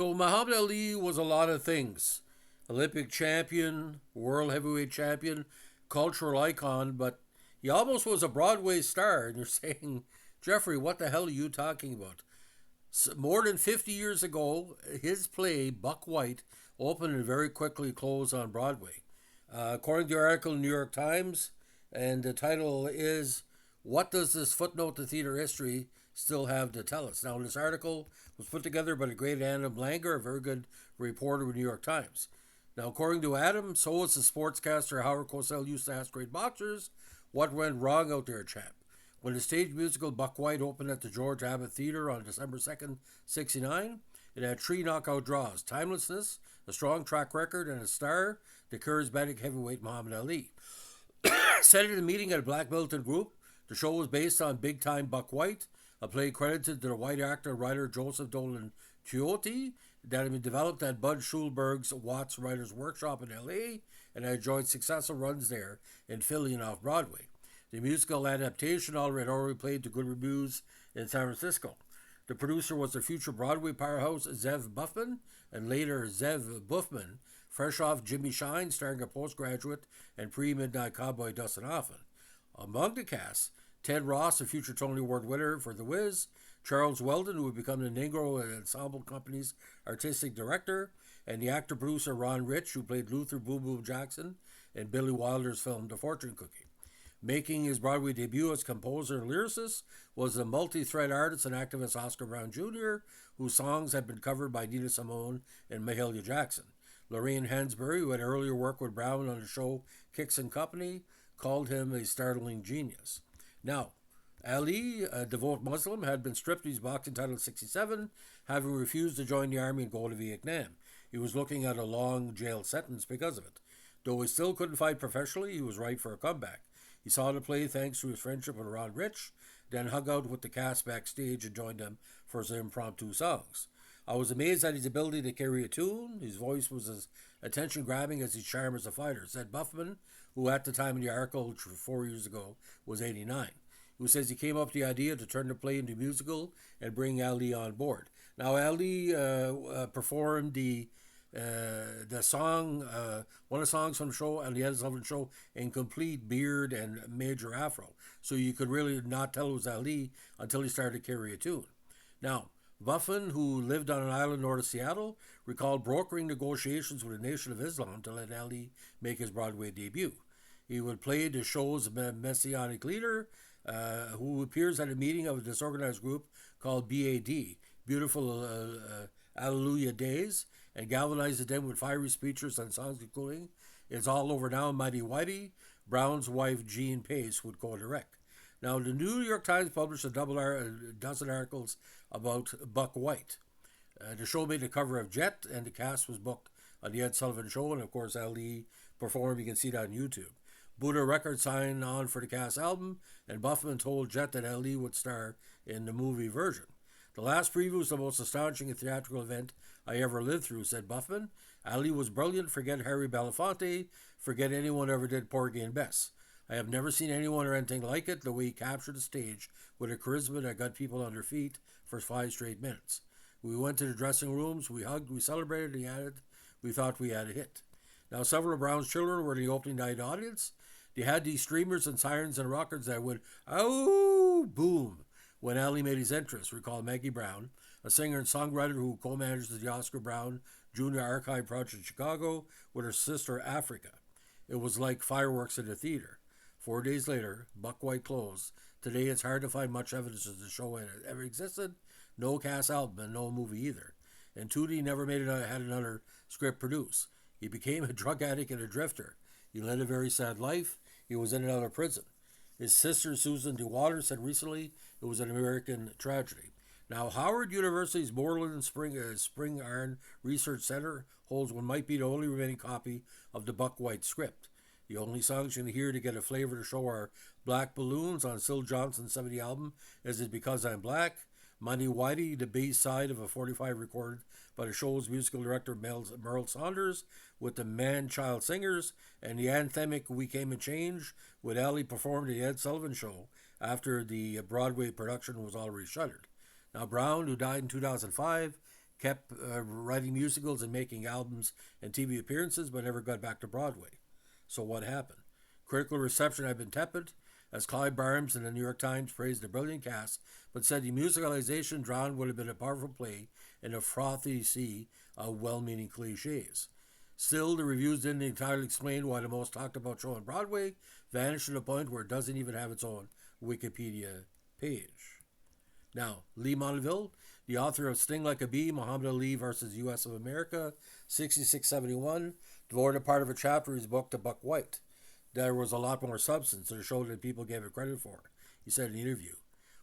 So Muhammad Ali was a lot of things. Olympic champion, world heavyweight champion, cultural icon, but he almost was a Broadway star. And you're saying, Jeffrey, what the hell are you talking about? More than 50 years ago, his play, Buck White, opened and very quickly closed on Broadway. According to the article in the New York Times, and the title is "What Does This Footnote to Theater History Still Have to Tell Us?" Now, this article was put together by the great Adam Langer, a very good reporter with the New York Times. Now, according to Adam, so was the sportscaster Howard Cosell used to ask great boxers, "What went wrong out there, chap?" When the stage musical Buck White opened at the George Abbott Theatre on December 2nd, 1969, it had three knockout draws: timelessness, a strong track record, and a star, the charismatic heavyweight Muhammad Ali. Said at a meeting at a Black Militant group, the show was based on Big Time Buck White, a play credited to the white actor and writer Joseph Dolan Chiotti that had been developed at Bud Schulberg's Watts Writers Workshop in L.A. and had enjoyed successful runs there in Philly and off Broadway. The musical adaptation already played to good reviews in San Francisco. The producer was the future Broadway powerhouse Zev Buffman, and later Zev Buffman, fresh off Jimmy Shine, starring a postgraduate and pre-midnight cowboy Dustin Hoffman. Among the cast, Ted Ross, a future Tony Award winner for The Wiz, Charles Weldon, who would become the Negro Ensemble Company's artistic director, and the actor-producer Ron Rich, who played Luther Boom Boom Jackson in Billy Wilder's film The Fortune Cookie. Making his Broadway debut as composer and lyricist was the multi-thread artist and activist Oscar Brown Jr., whose songs had been covered by Nina Simone and Mahalia Jackson. Lorraine Hansberry, who had earlier worked with Brown on the show Kicks and Company, called him a startling genius. Now, Ali, a devout Muslim, had been stripped of his boxing title at 67, having refused to join the army and go to Vietnam. He was looking at a long jail sentence because of it. Though he still couldn't fight professionally, he was ripe for a comeback. He saw the play thanks to his friendship with Ron Rich, then hung out with the cast backstage and joined them for his impromptu songs. I was amazed at his ability to carry a tune. His voice was as attention-grabbing as his charm as a fighter, said Buffman, who at the time of the article, 4 years ago, was 89. Who says he came up with the idea to turn the play into a musical and bring Ali on board. Now, Ali performed the song, one of the songs from the show, and the Ed Sullivan Show, in complete beard and major afro. So you could really not tell it was Ali until he started to carry a tune. Now, Buffon, who lived on an island north of Seattle, recalled brokering negotiations with the Nation of Islam to let Ali make his Broadway debut. He would play the show's messianic leader, who appears at a meeting of a disorganized group called BAD, Beautiful Alleluia Days, and galvanized them with fiery speeches and songs including "It's All Over Now, Mighty Whitey." Brown's wife, Jean Pace, would co-direct. Now, the New York Times published a dozen articles about Buck White. The show made the cover of Jet, and the cast was booked on the Ed Sullivan Show, and of course, Ali performed. You can see that on YouTube. Buddha Records signed on for the cast album, and Buffman told Jet that Ali would star in the movie version. "The last preview was the most astonishing theatrical event I ever lived through," said Buffman. "Ali was brilliant. Forget Harry Belafonte. Forget anyone ever did Porgy and Bess. I have never seen anyone or anything like it, the way he captured the stage with a charisma that got people on their feet for 5 straight minutes. We went to the dressing rooms, we hugged, we celebrated, he added. We thought we had a hit." Now, several of Brown's children were in the opening night audience. They had these streamers and sirens and rockets that would, "Ow, boom," when Ali made his entrance, recalled Maggie Brown, a singer and songwriter who co-managed the Oscar Brown Jr. Archive Project in Chicago with her sister Africa. "It was like fireworks in the theater." 4 days later, Buck White closed. Today, it's hard to find much evidence that the show ever existed. No cast album and no movie either. And Tootie never had another script produced. He became a drug addict and a drifter. He led a very sad life. He was in and out of prison. His sister, Susan DeWater, said recently it was an American tragedy. Now, Howard University's Moreland Spring Iron Research Center holds what might be the only remaining copy of the Buck White script. The only songs you can hear to get a flavor of the show are "Black Balloons" on Syl Johnson's 70 album, "Is It Because I'm Black?", "Mighty Whitey," the B side of a 45 recorded by the show's musical director Merle Saunders with the Man-Child Singers, and the anthemic "We Came and Changed" with Ali performed at the Ed Sullivan Show after the Broadway production was already shuttered. Now, Brown, who died in 2005, kept writing musicals and making albums and TV appearances, but never got back to Broadway. So what happened? Critical reception had been tepid, as Clive Barnes in the New York Times praised the brilliant cast, but said the musicalization drawn would have been a powerful play in a frothy sea of well-meaning cliches. Still, the reviews didn't entirely explain why the most talked about show on Broadway vanished to the point where it doesn't even have its own Wikipedia page. Now, Lee Montville, the author of Sting Like a Bee, Muhammad Ali versus U.S. of America, 6671, devoted a part of a chapter of his book to Buck White. There was a lot more substance to the show than people gave it credit for, he said in an interview.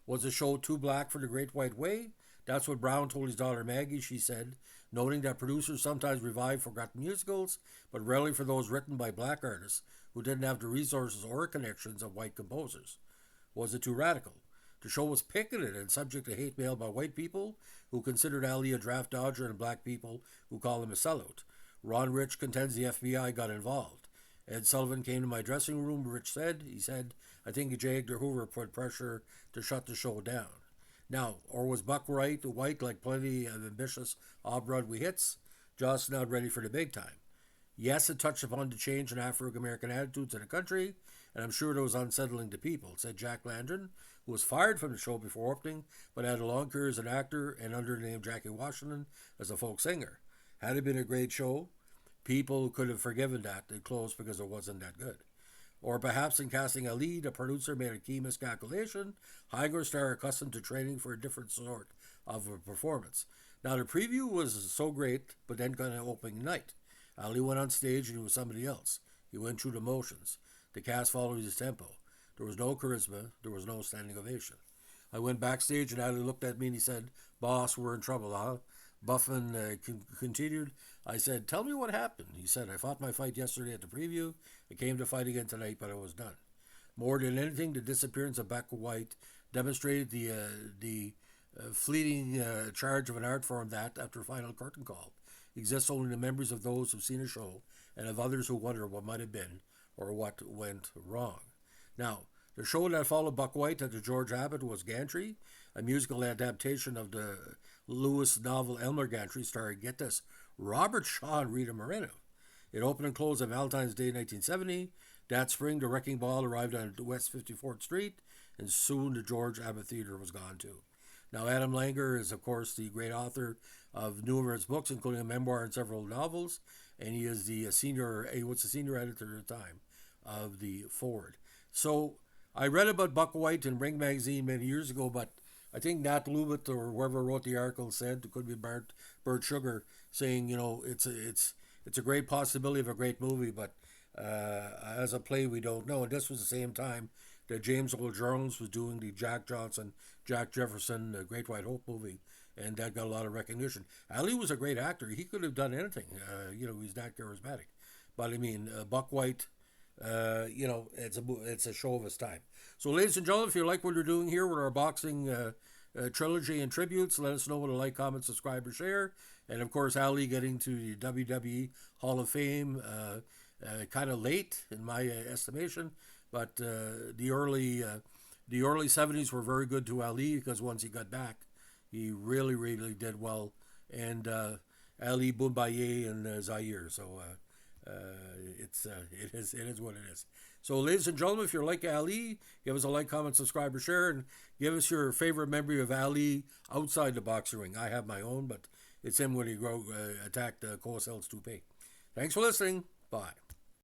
Was the show too black for the Great White Way? That's what Brown told his daughter Maggie, she said, noting that producers sometimes revive forgotten musicals, but rarely for those written by black artists who didn't have the resources or connections of white composers. Was it too radical? The show was picketed and subject to hate mail by white people who considered Ali a draft dodger and black people who call him a sellout. Ron Rich contends the FBI got involved. Ed Sullivan came to my dressing room, Rich said. He said, I think J. Edgar Hoover put pressure to shut the show down. Now, or was Buck White, like plenty of ambitious off-Broadway hits, just not ready for the big time? Yes, it touched upon the change in Afro-American attitudes in the country, and I'm sure it was unsettling to people, said Jack Landron, who was fired from the show before opening, but had a long career as an actor and under the name Jackie Washington as a folk singer. Had it been a great show, people could have forgiven that it closed because it wasn't that good. Or perhaps in casting Ali, the producer made a key miscalculation, hiring a star accustomed to training for a different sort of a performance. Now, the preview was so great, but then got an opening night. Ali went on stage and he was somebody else. He went through the motions. The cast followed his tempo. There was no charisma. There was no standing ovation. I went backstage and Ali looked at me and he said, Boss, we're in trouble, huh? Buffman continued. I said, tell me what happened. He said, I fought my fight yesterday at the preview. I came to fight again tonight, but I was done. More than anything, the disappearance of Buck White demonstrated the fleeting charge of an art form that, after a final curtain call, exists only in the memories of those who've seen a show and of others who wonder what might have been or what went wrong. Now, the show that followed Buck White at the George Abbott was Gantry, a musical adaptation of the Lewis novel Elmer Gantry, starring, get this, Robert Shaw and Rita Moreno. It opened and closed on Valentine's Day 1970. That spring, the Wrecking Ball arrived on West 54th Street, and soon the George Abbott Theater was gone too. Now, Adam Langer is, of course, the great author of numerous books, including a memoir and several novels, and he was the senior editor at the time of the Forward. So, I read about Buck White in Ring magazine many years ago, but I think Nat Lubit or whoever wrote the article said, it could be Bert Sugar, saying, it's a great possibility of a great movie, but as a play, we don't know. And this was the same time that James Earl Jones was doing the Jack Johnson, Jack Jefferson, Great White Hope movie, and that got a lot of recognition. Ali was a great actor. He could have done anything. He's not charismatic. But I mean, Buck White, it's a show of its time. So, ladies and gentlemen, if you like what we're doing here with our boxing trilogy and tributes, let us know with a like, comment, subscribe, or share. And of course, Ali getting to the WWE Hall of Fame kind of late in my estimation, but the early 70s were very good to Ali because once he got back, he really, really did well. And Ali Boumbaye and Zaire. So it is what it is. So, ladies and gentlemen, if you're like Ali, give us a like, comment, subscribe, or share, and give us your favorite memory of Ali outside the boxing ring. I have my own, but it's him when he attacked Cosel Stupe. Thanks for listening. Bye.